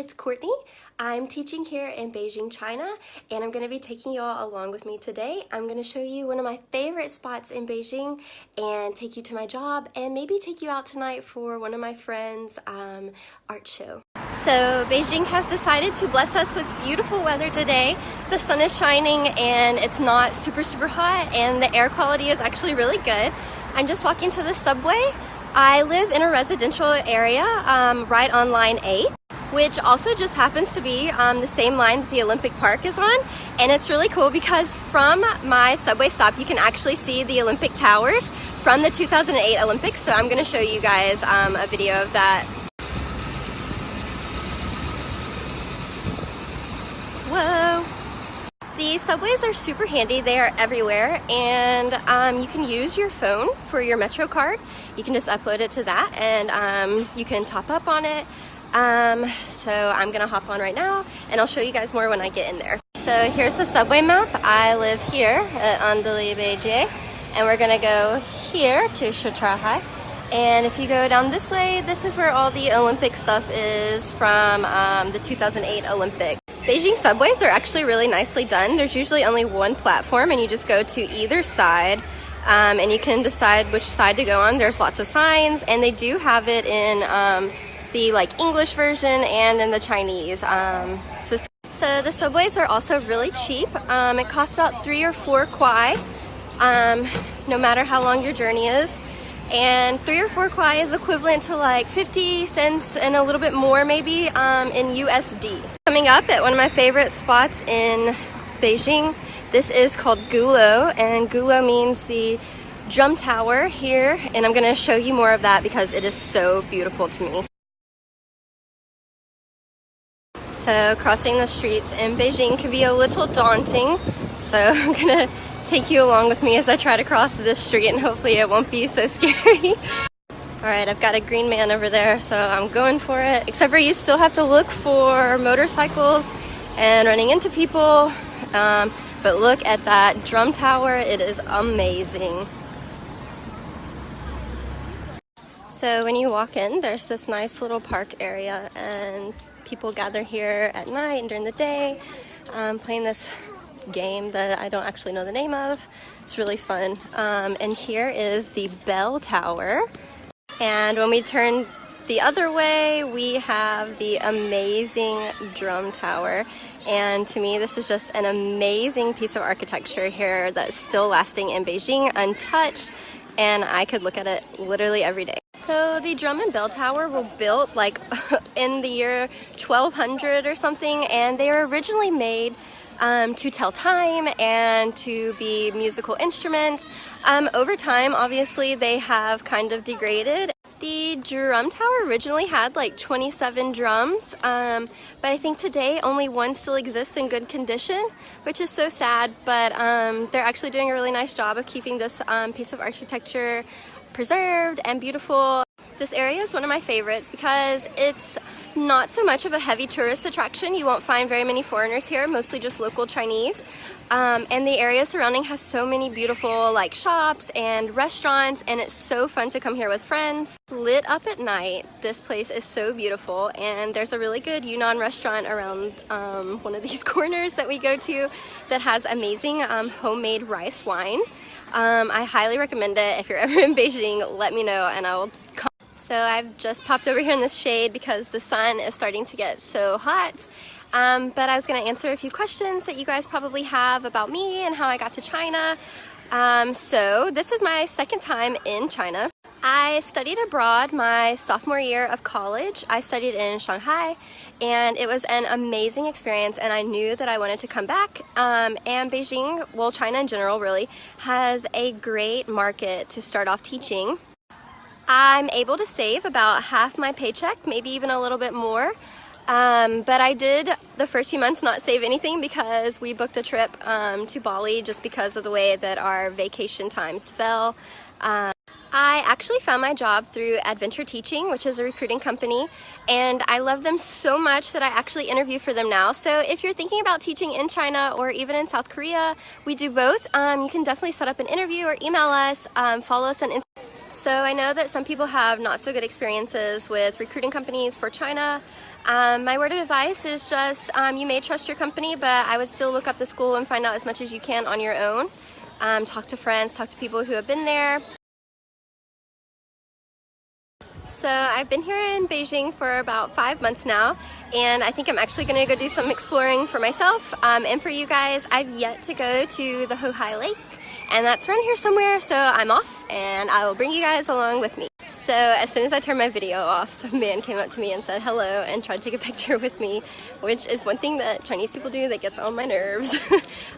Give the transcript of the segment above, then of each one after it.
it's Courtney. I'm teaching here in Beijing, China, and I'm going to be taking you all along with me today. I'm going to show you one of my favorite spots in Beijing and take you to my job and maybe take you out tonight for one of my friends' art show. So Beijing has decided to bless us with beautiful weather today. The sun is shining and it's not super hot, and the air quality is actually really good. I'm just walking to the subway. I live in a residential area right on line 8, which also just happens to be the same line that the Olympic Park is on. And it's really cool because from my subway stop you can actually see the Olympic Towers from the 2008 Olympics. So I'm going to show you guys a video of that. Whoa! The subways are super handy. They are everywhere, and you can use your phone for your Metro card. You can just upload it to that, and you can top up on it. So I'm gonna hop on right now, and I'll show you guys more when I get in there. So here's the subway map. I live here at Untitled Chapter, and we're gonna go here to Shanghai. And if you go down this way, this is where all the Olympic stuff is from the 2008 Olympics. Beijing subways are actually really nicely done. There's usually only one platform, and you just go to either side, and you can decide which side to go on. There's lots of signs, and they do have it in the English version and in the Chinese. So the subways are also really cheap. It costs about 3 or 4 kwai, no matter how long your journey is. And 3 or 4 kwai is equivalent to like 50 cents and a little bit more maybe in USD. Coming up at one of my favorite spots in Beijing, this is called Gulo, and Gulo means the drum tower here, and I'm going to show you more of that because it is so beautiful to me. So crossing the streets in Beijing can be a little daunting, so I'm going to take you along with me as I try to cross this street, and hopefully it won't be so scary. Alright, I've got a green man over there, so I'm going for it. Except for you still have to look for motorcycles and running into people. But look at that drum tower, it is amazing. So when you walk in, there's this nice little park area, and people gather here at night and during the day, playing this game that I don't actually know the name of. It's really fun. And here is the bell tower, and when we turn the other way we have the amazing drum tower. And to me this is just an amazing piece of architecture here that's still lasting in Beijing, untouched, and I could look at it literally every day. So the drum and bell tower were built in the year 1200 or something, and they were originally made to tell time and to be musical instruments. Over time, obviously, they have kind of degraded. The drum tower originally had 27 drums, but I think today only one still exists in good condition, which is so sad, but they're actually doing a really nice job of keeping this piece of architecture preserved and beautiful. This area is one of my favorites because it's not so much of a heavy tourist attraction. You won't find very many foreigners here, mostly just local Chinese. And the area surrounding has so many beautiful shops and restaurants, and it's so fun to come here with friends. Lit up at night, this place is so beautiful, and there's a really good Yunnan restaurant around one of these corners that we go to that has amazing homemade rice wine. I highly recommend it. If you're ever in Beijing, let me know and I will come. So I've just popped over here in this shade because the sun is starting to get so hot. But I was going to answer a few questions that you guys probably have about me and how I got to China. So this is my second time in China. I studied abroad my sophomore year of college. I studied in Shanghai, and it was an amazing experience, and I knew that I wanted to come back. And Beijing, well, China in general really, has a great market to start off teaching. I'm able to save about half my paycheck, maybe even a little bit more. But I did the first few months not save anything because we booked a trip to Bali just because of the way that our vacation times fell. I actually found my job through Adventure Teaching, which is a recruiting company, and I love them so much that I actually interview for them now. So if you're thinking about teaching in China or even in South Korea, we do both. You can definitely set up an interview or email us, follow us on Instagram. So I know that some people have not so good experiences with recruiting companies for China. My word of advice is just you may trust your company, but I would still look up the school and find out as much as you can on your own. Talk to friends, talk to people who have been there. So I've been here in Beijing for about 5 months now, and I think I'm actually going to go do some exploring for myself and for you guys. I've yet to go to the Hohai Lake, and that's around here somewhere, so I'm off and I will bring you guys along with me. So as soon as I turned my video off, some man came up to me and said hello and tried to take a picture with me, which is one thing that Chinese people do that gets on my nerves.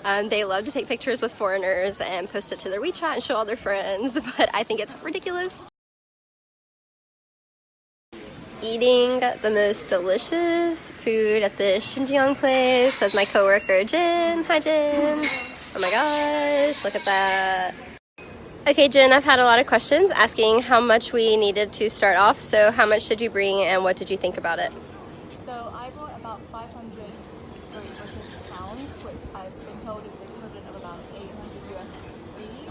They love to take pictures with foreigners and post it to their WeChat and show all their friends, but I think it's ridiculous. Eating the most delicious food at the Xinjiang place with my coworker Jin. Hi Jin! Oh my gosh, look at that. Okay Jin, I've had a lot of questions asking how much we needed to start off, so how much did you bring and what did you think about it? So I brought about 500 British pounds, which I've been told is the equivalent of about 800 USD.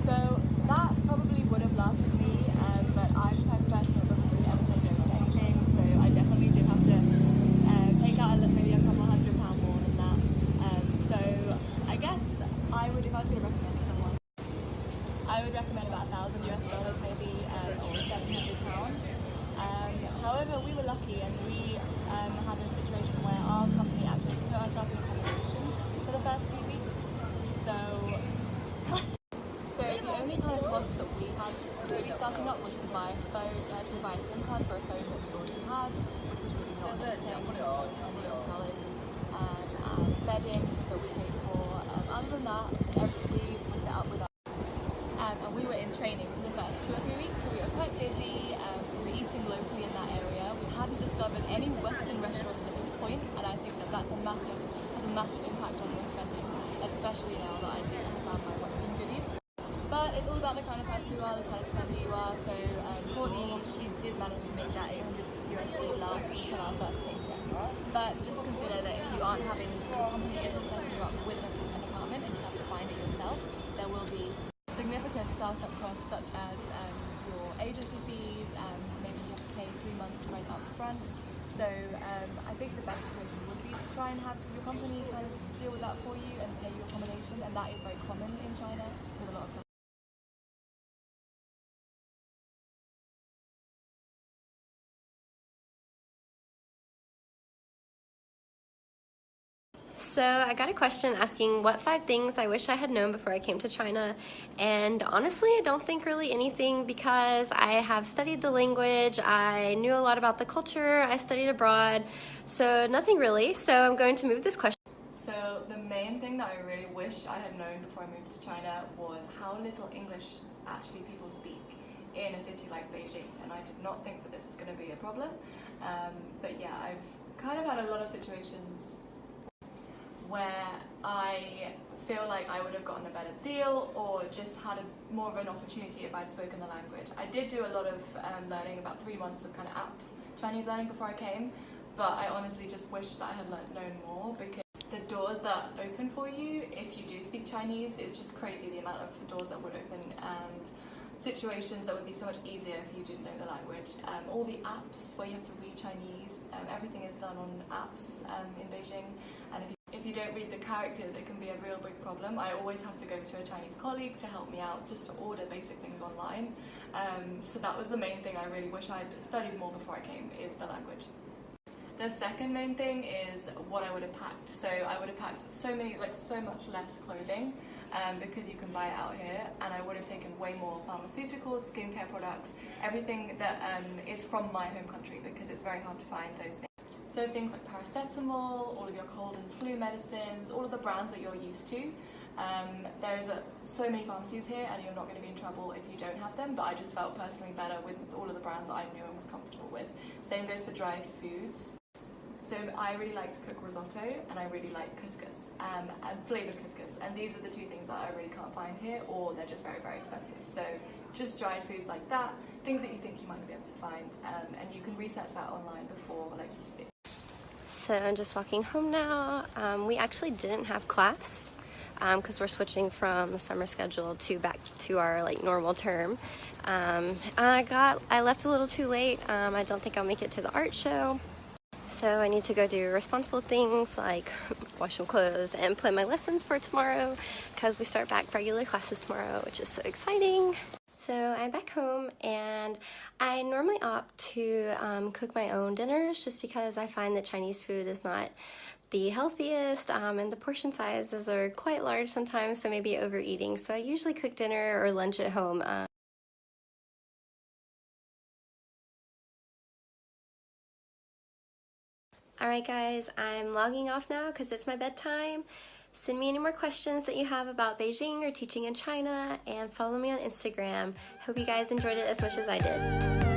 So that probably would have lasted me, but I'm the type of person that doesn't really ever say no to anything, so I definitely did have to take out maybe a couple £100 more than that. So I guess I would, if I was going to recommend someone, I would recommend about $1,000 US maybe, or £700. However, we were lucky and we had a situation where our company actually put ourselves in accommodation for the first few weeks. So the only kind of cost that we had really starting up was to buy a phone, to buy a SIM card for a phone that we already had, which was really not anything, $10 and bedding that we paid for. Other than that, everybody was set up with us. And we were in training for the first 2 or 3 weeks, so we were quite busy. We were eating locally in that area. We hadn't discovered any Western restaurants at this point, and I think that has a massive impact on your spending, especially now that I do have found my Western goodies. But it's all about the kind of person you are, the kind of spender you are. So Courtney, she did manage to make that 800 USD last until our first paycheck. But just consider that if you aren't having, your company isn't setting you up with an apartment and you have to find it yourself, there will be significant startup costs such as your agency fees, maybe you have to pay 3 months rent up front. So I think the best situation would be to try and have your company kind of deal with that for you and pay your accommodation, and that is very common in China with a lot of companies. So I got a question asking what 5 things I wish I had known before I came to China, and honestly I don't think really anything, because I have studied the language, I knew a lot about the culture, I studied abroad, so nothing really. So I'm going to move this question. So the main thing that I really wish I had known before I moved to China was how little English actually people speak in a city like Beijing, and I did not think that this was going to be a problem. But yeah, I've kind of had a lot of situations where I feel like I would have gotten a better deal or just had more of an opportunity if I'd spoken the language. I did do a lot of learning, about 3 months of kind of app Chinese learning before I came, but I honestly just wish that I had known more, because the doors that open for you if you do speak Chinese, it's just crazy the amount of doors that would open, and situations that would be so much easier if you didn't know the language. All the apps where you have to read Chinese, everything is done on apps in Beijing, and if you don't read the characters, it can be a real big problem. I always have to go to a Chinese colleague to help me out just to order basic things online. So that was the main thing I really wish I'd studied more before I came, is the language. The second main thing is what I would have packed. So I would have packed so much less clothing, because you can buy it out here, and I would have taken way more pharmaceuticals, skincare products, everything that is from my home country, because it's very hard to find those things. So things like paracetamol, all of your cold and flu medicines, all of the brands that you're used to. There's so many pharmacies here, and you're not going to be in trouble if you don't have them, but I just felt personally better with all of the brands that I knew and was comfortable with. Same goes for dried foods. So I really like to cook risotto, and I really like couscous, and flavoured couscous, and these are the 2 things that I really can't find here, or they're just very, very expensive. So just dried foods like that, things that you think you might be able to find, and you can research that online before, like. So I'm just walking home now. We actually didn't have class. because we're switching from the summer schedule to back to our like normal term. I left a little too late. I don't think I'll make it to the art show. So I need to go do responsible things like wash some clothes and plan my lessons for tomorrow because we start back regular classes tomorrow, which is so exciting. So I'm back home, and I normally opt to cook my own dinners just because I find that Chinese food is not the healthiest, and the portion sizes are quite large sometimes, so maybe overeating. So I usually cook dinner or lunch at home. Alright guys, I'm logging off now because it's my bedtime. Send me any more questions that you have about Beijing or teaching in China, and follow me on Instagram. Hope you guys enjoyed it as much as I did.